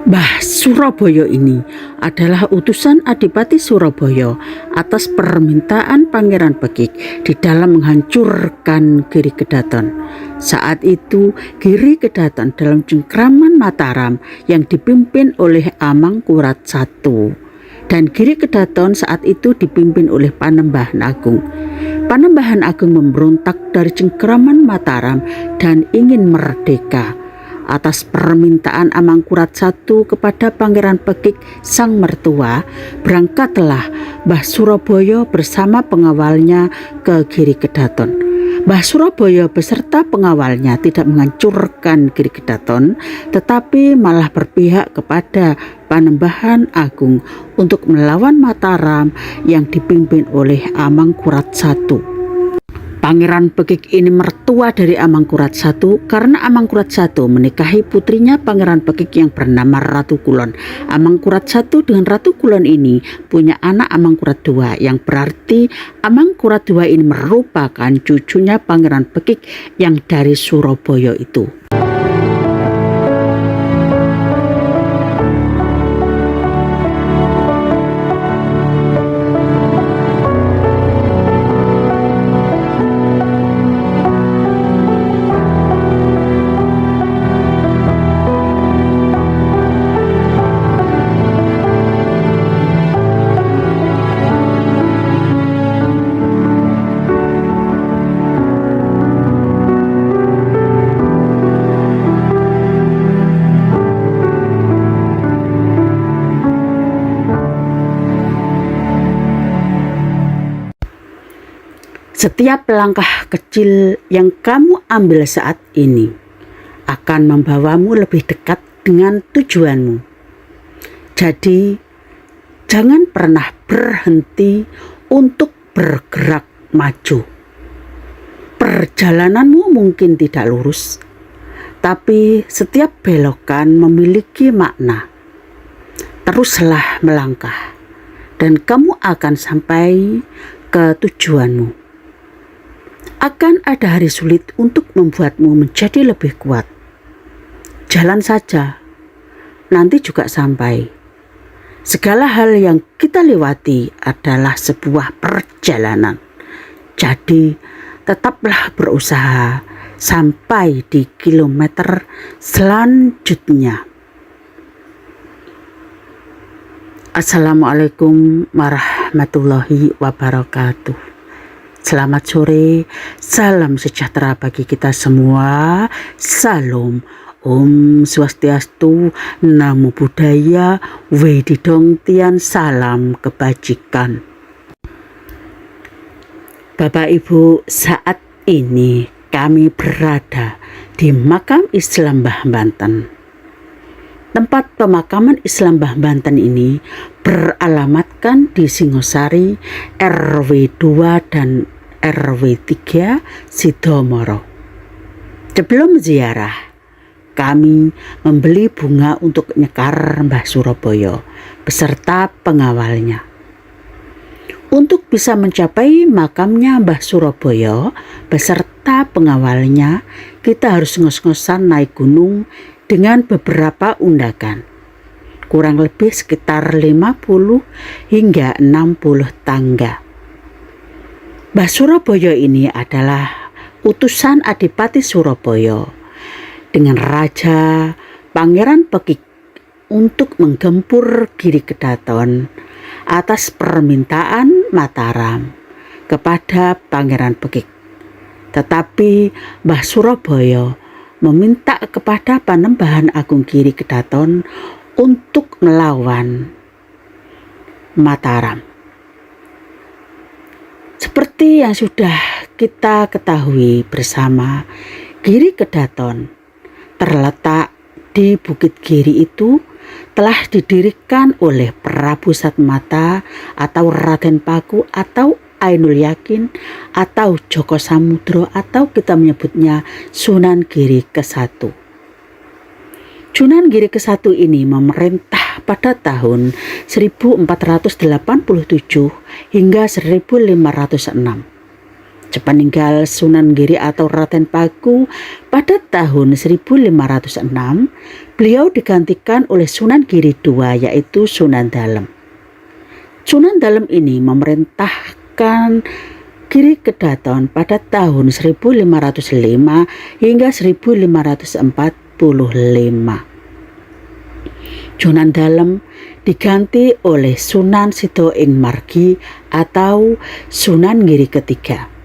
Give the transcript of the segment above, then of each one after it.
Mbah Surabaya ini adalah utusan Adipati Surabaya atas permintaan Pangeran Bekik di dalam menghancurkan Giri Kedaton. Saat itu Giri Kedaton dalam cengkraman Mataram yang dipimpin oleh Amangkurat I, dan Giri Kedaton saat itu dipimpin oleh Panembahan Agung. Panembahan Agung memberontak dari cengkraman Mataram dan ingin merdeka. Atas permintaan Amangkurat I kepada Pangeran Bekik sang mertua, berangkatlah Mbah Surabaya bersama pengawalnya ke Giri Kedaton. Mbah Surabaya beserta pengawalnya tidak menghancurkan Giri Kedaton, tetapi malah berpihak kepada Panembahan Agung untuk melawan Mataram yang dipimpin oleh Amangkurat I. Pangeran Bekik ini mertua dari Amangkurat I karena Amangkurat I menikahi putrinya Pangeran Bekik yang bernama Ratu Kulon. Amangkurat I dengan Ratu Kulon ini punya anak Amangkurat II, yang berarti Amangkurat II ini merupakan cucunya Pangeran Bekik yang dari Surabaya itu. Setiap langkah kecil yang kamu ambil saat ini akan membawamu lebih dekat dengan tujuanmu. Jadi, jangan pernah berhenti untuk bergerak maju. Perjalananmu mungkin tidak lurus, tapi setiap belokan memiliki makna. Teruslah melangkah, dan kamu akan sampai ke tujuanmu. Akan ada hari sulit untuk membuatmu menjadi lebih kuat. Jalan saja, nanti juga sampai. Segala hal yang kita lewati adalah sebuah perjalanan. Jadi, tetaplah berusaha sampai di kilometer selanjutnya. Assalamualaikum warahmatullahi wabarakatuh. Selamat sore, salam sejahtera bagi kita semua. Salam, Om Swastiastu, Namo Buddhaya, Wedidong Tian, salam kebajikan. Bapak Ibu, saat ini kami berada di Makam Islam Mbah Banten. Tempat pemakaman Islam Mbah Banten ini beralamatkan di Singosari, RW 2 dan RW 3 Sidomoro. Sebelum ziarah, kami membeli bunga untuk nyekar Mbah Surabaya beserta pengawalnya. Untuk bisa mencapai makamnya Mbah Surabaya beserta pengawalnya, kita harus ngos-ngosan naik gunung dengan beberapa undakan. Kurang lebih sekitar 50 hingga 60 tangga. Mbah Surabaya ini adalah utusan Adipati Surabaya dengan Raja Pangeran Bekik untuk menggempur Giri Kedaton atas permintaan Mataram kepada Pangeran Bekik. Tetapi Mbah Surabaya meminta kepada Panembahan Agung Giri Kedaton untuk melawan Mataram. Seperti yang sudah kita ketahui bersama, Giri Kedaton terletak di Bukit Giri itu telah didirikan oleh Prabu Satmata atau Raden Paku atau Ainul Yakin atau Joko Samudro atau kita menyebutnya Sunan Giri ke-1. Sunan Giri ke-1 ini memerintah pada tahun 1487 hingga 1506. Sepeninggal Sunan Giri atau Raden Paku pada tahun 1506, Beliau digantikan oleh Sunan Giri II, yaitu Sunan Dalem. Sunan Dalem ini memerintahkan Giri Kedaton pada tahun 1505 hingga 1545. Sunan Dalem diganti oleh Sunan Sito ing Margi atau Sunan Giri ketiga.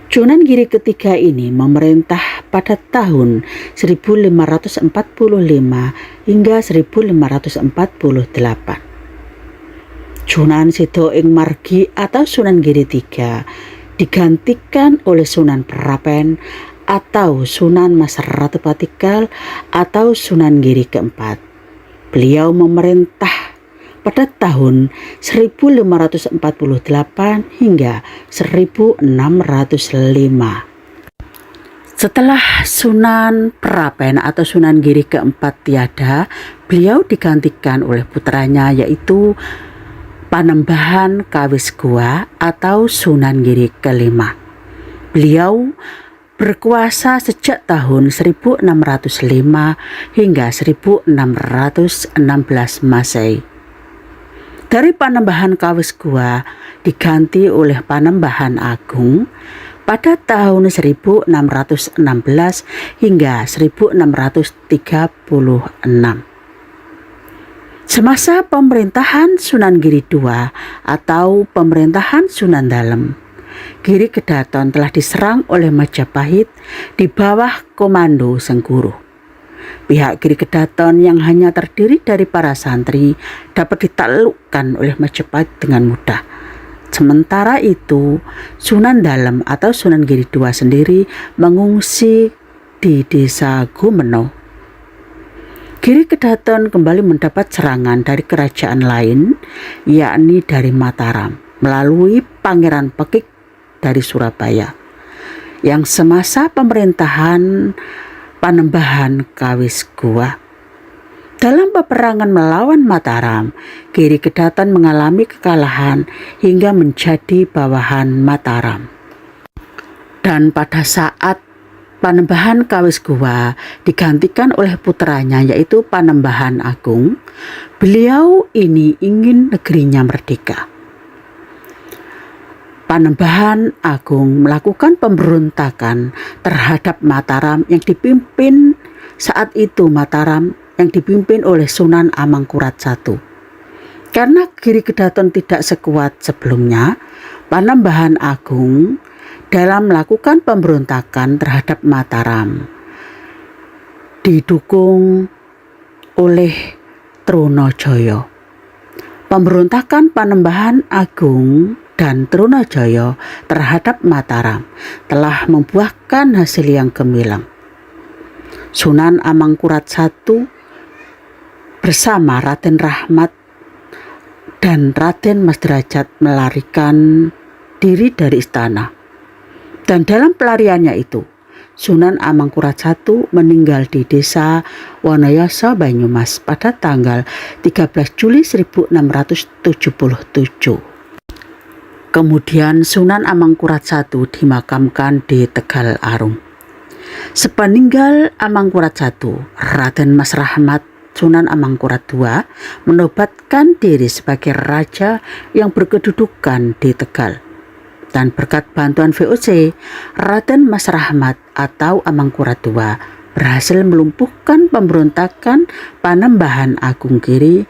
Sunan Giri ketiga ini memerintah pada tahun 1545 hingga 1548. Sunan Sito ing Margi atau Sunan Giri III digantikan oleh Sunan Prapen atau Sunan Mas Ratu Patikal atau Sunan Giri keempat. Beliau memerintah pada tahun 1548 hingga 1605. Setelah Sunan Prapen atau Sunan Giri keempat tiada, beliau digantikan oleh putranya yaitu Panembahan Kawisgoa atau Sunan Giri kelima. Beliau berkuasa sejak tahun 1605 hingga 1616 Masehi. Dari Panembahan Kawisgoa diganti oleh Panembahan Agung pada tahun 1616 hingga 1636. Semasa pemerintahan Sunan Giri II atau pemerintahan Sunan Dalem, Giri Kedaton telah diserang oleh Majapahit di bawah komando Sengguru. Pihak Giri Kedaton yang hanya terdiri dari para santri dapat ditaklukkan oleh Majapahit dengan mudah. Sementara itu, Sunan Dalem atau Sunan Giri II sendiri mengungsi di desa Gumeno. Giri Kedaton kembali mendapat serangan dari kerajaan lain, yakni dari Mataram, melalui Pangeran Pekik dari Surabaya, yang semasa pemerintahan Panembahan Kawisgoa. Dalam peperangan melawan Mataram, Giri Kedaton mengalami kekalahan hingga menjadi bawahan Mataram. Dan pada saat Panembahan Kawisgoa digantikan oleh putranya yaitu Panembahan Agung, beliau ini ingin negerinya merdeka. Panembahan Agung melakukan pemberontakan terhadap Mataram yang dipimpin saat itu yang dipimpin oleh Sunan Amangkurat I. Karena Giri Kedaton tidak sekuat sebelumnya, Panembahan Agung dalam melakukan pemberontakan terhadap Mataram didukung oleh Trunajaya. Pemberontakan Panembahan Agung dan Trunajaya terhadap Mataram telah membuahkan hasil yang gemilang. Sunan Amangkurat I bersama Raden Rahmat dan Raden Mas Derajat melarikan diri dari istana. Dan dalam pelariannya itu, Sunan Amangkurat I meninggal di desa Wanayasa Banyumas pada tanggal 13 Juli 1677. Kemudian Sunan Amangkurat I dimakamkan di Tegal Arum. Sepeninggal Amangkurat I, Raden Mas Rahmat Sunan Amangkurat II menobatkan diri sebagai raja yang berkedudukan di Tegal. Dan berkat bantuan VOC, Raden Mas Rahmat atau Amangkurat II berhasil melumpuhkan pemberontakan Panembahan Agung Giri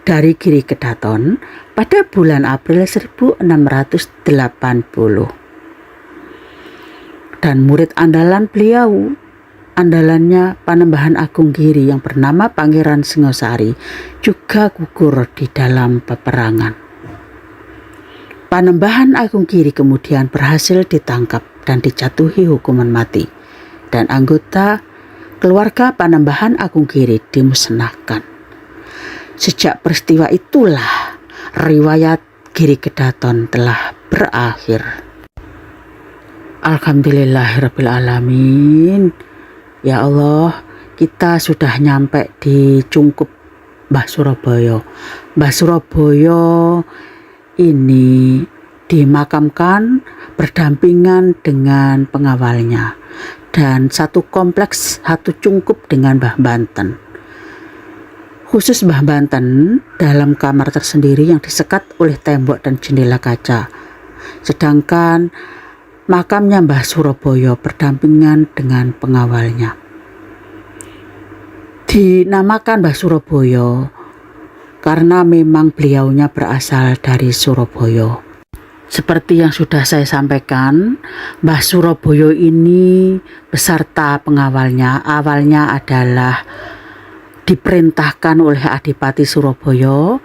dari Giri Kedaton pada bulan April 1680. Dan murid andalannya Panembahan Agung Giri yang bernama Pangeran Singosari juga gugur di dalam peperangan. Panembahan Agung Giri kemudian berhasil ditangkap dan dijatuhi hukuman mati, dan anggota keluarga Panembahan Agung Giri dimusnahkan. Sejak peristiwa itulah riwayat Giri Kedaton telah berakhir. Alhamdulillahirrabbilalamin. Ya Allah, kita sudah nyampe di Cungkup Mbah Surabaya. Mbah Surabaya ini dimakamkan berdampingan dengan pengawalnya dan satu kompleks satu cungkup dengan Mbah Banten. khusus Mbah Banten dalam kamar tersendiri yang disekat oleh tembok dan jendela kaca. Sedangkan makamnya Mbah Surabaya berdampingan dengan pengawalnya. Dinamakan Mbah Surabaya karena memang beliaunya berasal dari Surabaya. Seperti yang sudah saya sampaikan, Mbah Surabaya ini beserta pengawalnya awalnya adalah diperintahkan oleh Adipati Surabaya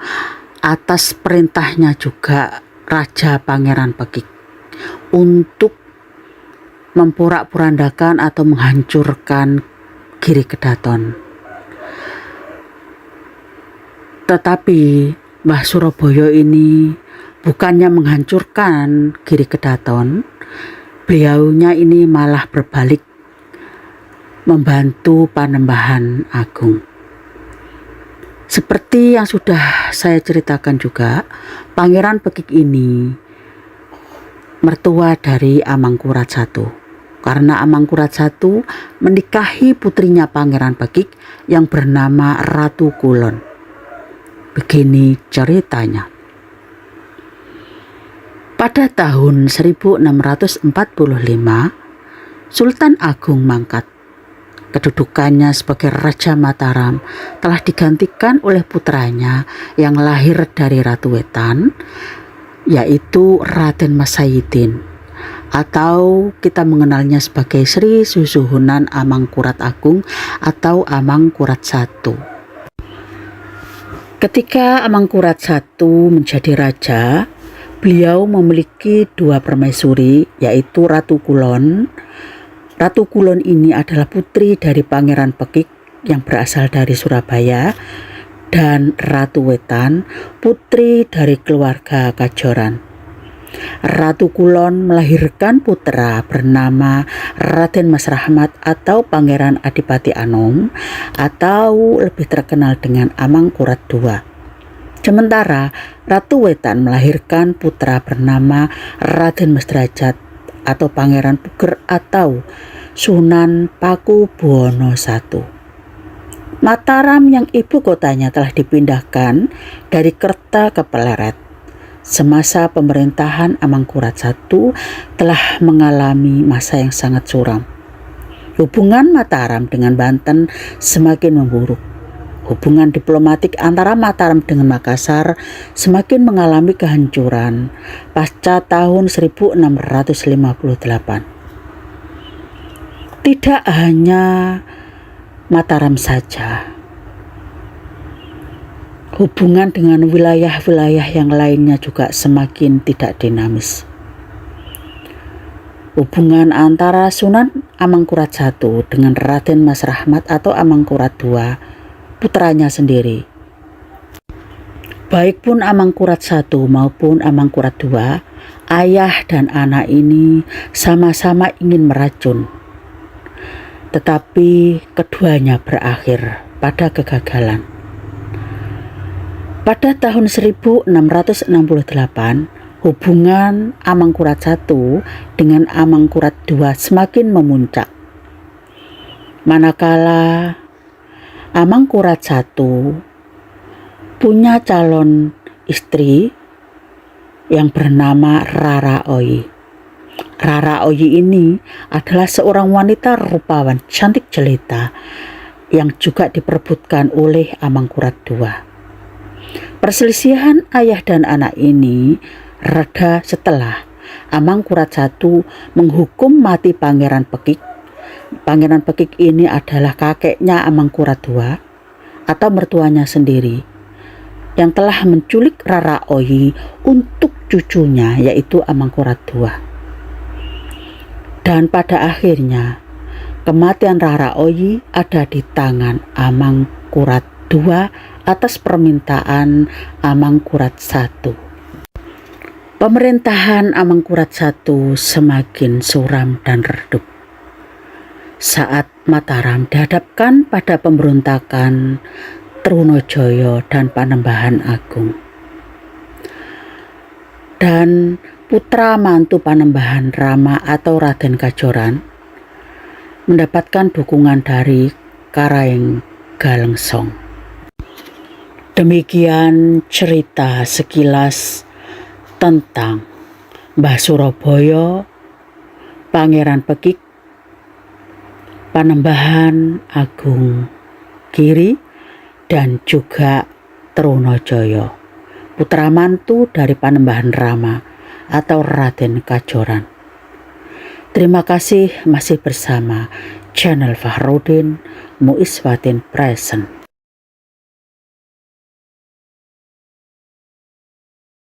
atas perintahnya juga Raja Pangeran Pekik untuk memporak-porandakan atau menghancurkan Giri Kedaton. Tetapi Mbah Surabaya ini bukannya menghancurkan Giri Kedaton, beliaunya ini malah berbalik membantu Panembahan Agung. Seperti yang sudah saya ceritakan juga, Pangeran Pekik ini mertua dari Amangkurat I, karena Amangkurat I menikahi putrinya Pangeran Pekik yang bernama Ratu Kulon. Begini ceritanya. Pada tahun 1645, Sultan Agung Mangkat, kedudukannya sebagai Raja Mataram, telah digantikan oleh putranya yang lahir dari Ratu Wetan, yaitu Raden Mas Sayidin, atau kita mengenalnya sebagai Sri Susuhunan Amangkurat Agung atau Amangkurat I. Ketika Amangkurat I menjadi raja, beliau memiliki dua permaisuri, yaitu Ratu Kulon. Ratu Kulon ini adalah putri dari Pangeran Pekik yang berasal dari Surabaya, dan Ratu Wetan, putri dari keluarga Kajoran. Ratu Kulon melahirkan putra bernama Raden Mas Rahmat atau Pangeran Adipati Anom, atau lebih terkenal dengan Amangkurat II. Sementara Ratu Wetan melahirkan putra bernama Raden Mas Derajat atau Pangeran Puger atau Sunan Pakubuwono I. Mataram yang ibu kotanya telah dipindahkan dari Kerta ke Pleret. Semasa pemerintahan Amangkurat I telah mengalami masa yang sangat suram. Hubungan Mataram dengan Banten semakin memburuk. Hubungan diplomatik antara Mataram dengan Makassar semakin mengalami kehancuran pasca tahun 1658. Tidak hanya Mataram saja, hubungan dengan wilayah-wilayah yang lainnya juga semakin tidak dinamis. Hubungan antara Sunan Amangkurat I dengan Raden Mas Rahmat atau Amangkurat II, putranya sendiri. Baik pun Amangkurat I maupun Amangkurat II, ayah dan anak ini sama-sama ingin meracun. Tetapi keduanya berakhir pada kegagalan. Pada tahun 1668, hubungan Amangkurat I dengan Amangkurat II semakin memuncak. Manakala Amangkurat I punya calon istri yang bernama Rara Oyi. Rara Oyi ini adalah seorang wanita rupawan cantik jelita yang juga diperebutkan oleh Amangkurat II. Perselisihan ayah dan anak ini reda setelah Amangkurat I menghukum mati Pangeran Pekik. Pangeran Pekik ini adalah kakeknya Amangkurat II atau mertuanya sendiri yang telah menculik Rara Oyi untuk cucunya, yaitu Amangkurat II. Dan pada akhirnya kematian Rara Oyi ada di tangan Amangkurat II atas permintaan Amangkurat I. Pemerintahan Amangkurat I semakin suram dan redup saat Mataram dihadapkan pada pemberontakan Trunojoyo dan Panembahan Agung. Dan putra mantu Panembahan Rama atau Raden Kajoran mendapatkan dukungan dari Karaeng Galengsong. Demikian cerita sekilas tentang Mbah Surabaya, Pangeran Pekik, Panembahan Agung Giri, dan juga Trunajaya, putra mantu dari Panembahan Rama atau Raden Kajoran. Terima kasih masih bersama channel Fahrudin Muiswatin Present.